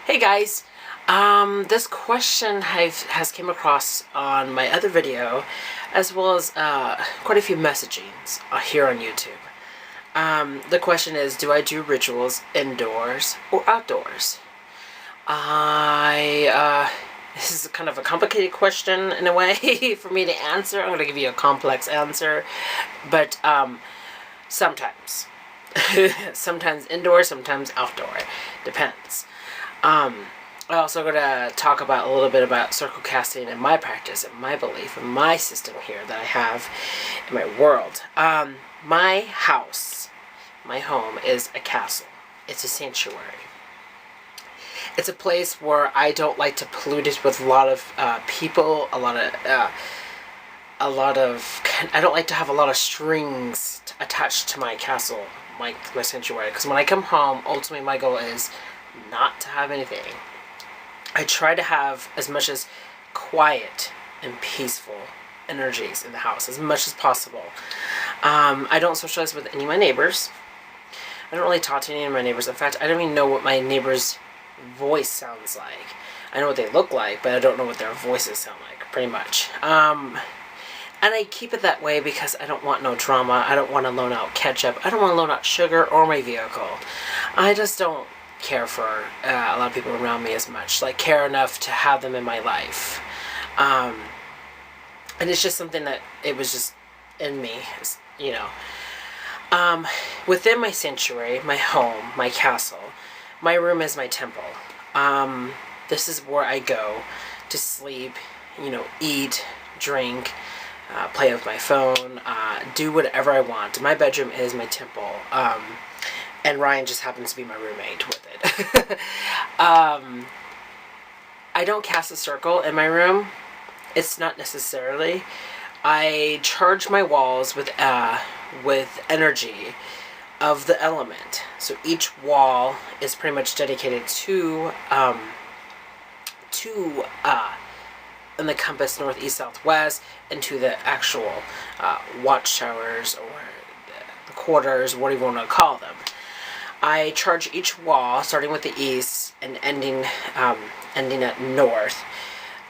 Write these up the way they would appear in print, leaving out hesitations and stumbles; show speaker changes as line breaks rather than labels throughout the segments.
Hey guys, this question has came across on my other video, as well as quite a few messagings here on YouTube. The question is, do I do rituals indoors or outdoors? This is kind of a complicated question in a way for me to answer. I'm going to give you a complex answer, but sometimes. Sometimes indoor, sometimes outdoor. Depends. I'm also going to talk about a little bit about circle casting and my practice and my belief and my system here that I have in my world. My house, my home, is a castle. It's a sanctuary. It's a place where I don't like to pollute it with a lot of people, I don't like to have a lot of strings attached to my castle, my sanctuary, because when I come home, ultimately my goal is not to have anything. I try to have as much as quiet and peaceful energies in the house as much as possible. I don't socialize with any of my neighbors. I don't really talk to any of my neighbors. In fact, I don't even know what my neighbor's voice sounds like. I know what they look like, but I don't know what their voices sound like, pretty much. And I keep it that way because I don't want no drama. I don't want to loan out ketchup. I don't want to loan out sugar or my vehicle. I just don't care for a lot of people around me as much. Like, care enough to have them in my life. And it's just something that it was just in me, you know. Within my sanctuary, my home, my castle, my room is my temple. This is where I go to sleep, eat, drink, play with my phone, do whatever I want. My bedroom is my temple. And Ryan just happens to be my roommate with it. I don't cast a circle in my room. It's not necessarily. I charge my walls with energy of the element. So each wall is pretty much dedicated to in the compass north, east, south, west, and to the actual watchtowers or the quarters, whatever you want to call them. I charge each wall, starting with the east and ending at north.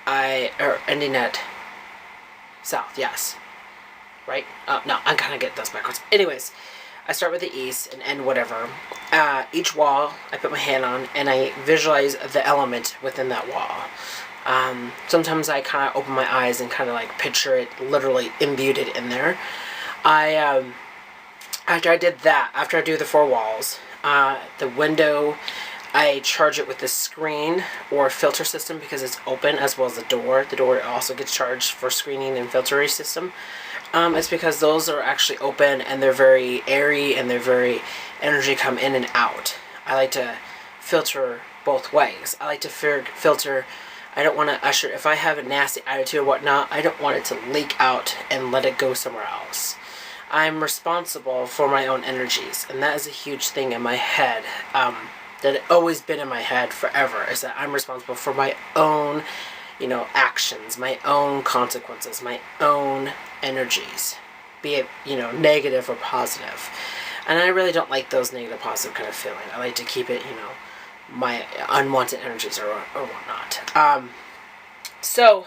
Ending at south, yes. Right? No, I'm kind of getting those backwards. Anyways, I start with the east and end whatever. Each wall I put my hand on and I visualize the element within that wall. Sometimes I kind of open my eyes and kind of like picture it literally imbued in there. After I did that, after I do the 4 walls, the window, I charge it with the screen or filter system because it's open, as well as the door. The door also gets charged for screening and filtering system. It's because those are actually open and they're very airy and they're very energy come in and out. I like to filter both ways. I like to filter. I don't want to usher, if I have a nasty attitude or whatnot, I don't want it to leak out and let it go somewhere else. I'm responsible for my own energies, and that is a huge thing in my head, that had always been in my head forever, is that I'm responsible for my own, actions, my own consequences, my own energies, be it, negative or positive. And I really don't like those negative, positive kind of feeling. I like to keep it, my unwanted energies or whatnot. So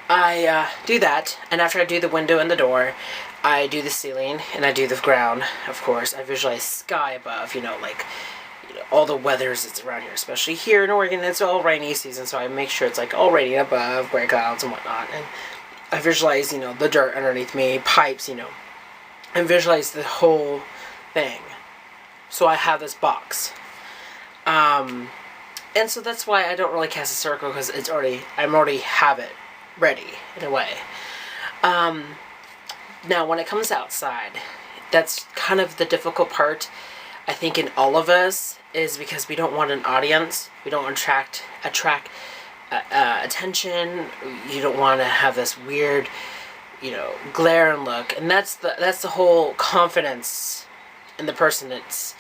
I do that, and after I do the window and the door, I do the ceiling and I do the ground. Of course, I visualize sky above. All the weathers that's around here, especially here in Oregon. It's all rainy season, so I make sure it's like all rainy above, gray clouds and whatnot. And I visualize, the dirt underneath me, pipes, and visualize the whole thing. So I have this box. And so that's why I don't really cast a circle, because I already have it ready in a way. Now when it comes outside, that's kind of the difficult part, I think, in all of us, is because we don't want an audience. We don't attract attention. You don't want to have this weird, glare and look. And that's the whole confidence in the person that's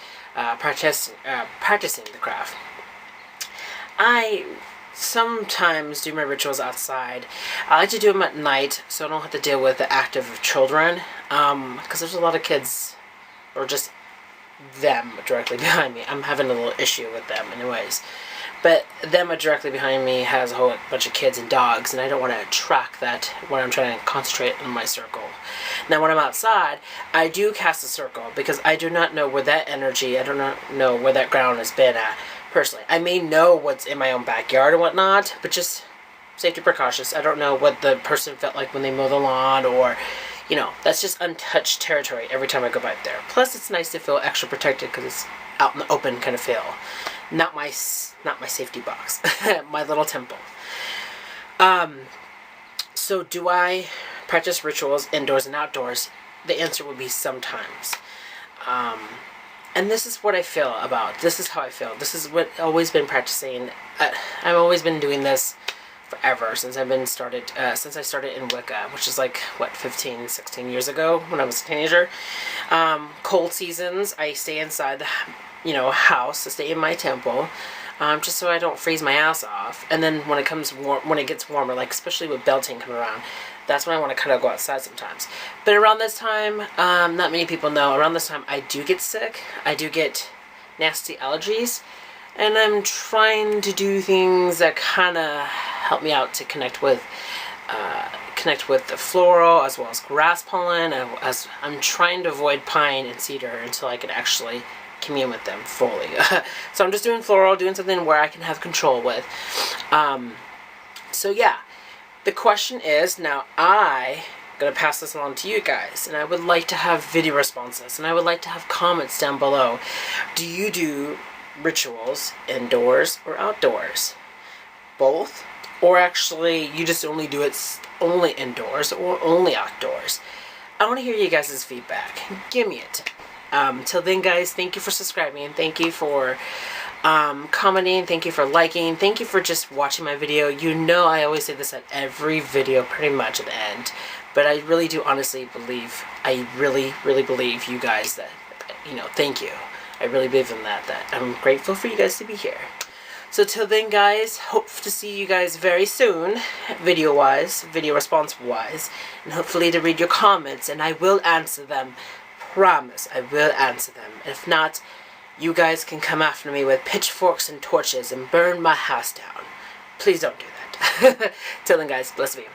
practicing the craft. I sometimes do my rituals outside. I like to do them at night so I don't have to deal with the active children, because there's a lot of kids, or just them directly behind me. I'm having a little issue with them anyways. But them directly behind me has a whole bunch of kids and dogs, and I don't want to attract that when I'm trying to concentrate on my circle. Now, when I'm outside, I do cast a circle because I do not know where that energy, I do not know where that ground has been at, personally. I may know what's in my own backyard and whatnot, but just safety precautious. I don't know what the person felt like when they mow the lawn, or, you know, that's just untouched territory every time I go by there. Plus, it's nice to feel extra protected because it's out in the open kind of feel. Not my safety box, my little temple. So do I practice rituals indoors and outdoors? The answer would be sometimes. And this is what I feel about. This is how I feel. This is what I've always been practicing. I've always been doing this forever since I started in Wicca, which is like, what, 15, 16 years ago when I was a teenager. Cold seasons, I stay inside the house, to stay in my temple, just so I don't freeze my ass off. And then when it gets warmer, like especially with belting coming around, that's when I want to kind of go outside sometimes. But around this time, not many people know, around this time I do get sick. I do get nasty allergies, and I'm trying to do things that kind of help me out to connect with the floral as well as grass pollen, as I'm trying to avoid pine and cedar until I can actually commune with them fully. So I'm just doing floral, doing something where I can have control with. So yeah, the question is, now I'm going to pass this along to you guys, and I would like to have video responses, and I would like to have comments down below. Do you do rituals indoors or outdoors? Both? Or actually, you just only do it only indoors or only outdoors? I want to hear you guys' feedback. Give me it. Till then, guys, thank you for subscribing. Thank you for commenting. Thank you for liking. Thank you for just watching my video. You know I always say this at every video pretty much at the end. But I really do honestly believe, I really, really believe you guys that, thank you. I really believe in that I'm grateful for you guys to be here. So till then, guys, hope to see you guys very soon, video-wise, video response-wise, and hopefully to read your comments, and I will answer them. Promise, I will answer them. If not, you guys can come after me with pitchforks and torches and burn my house down. Please don't do that. Till then, guys, bless you.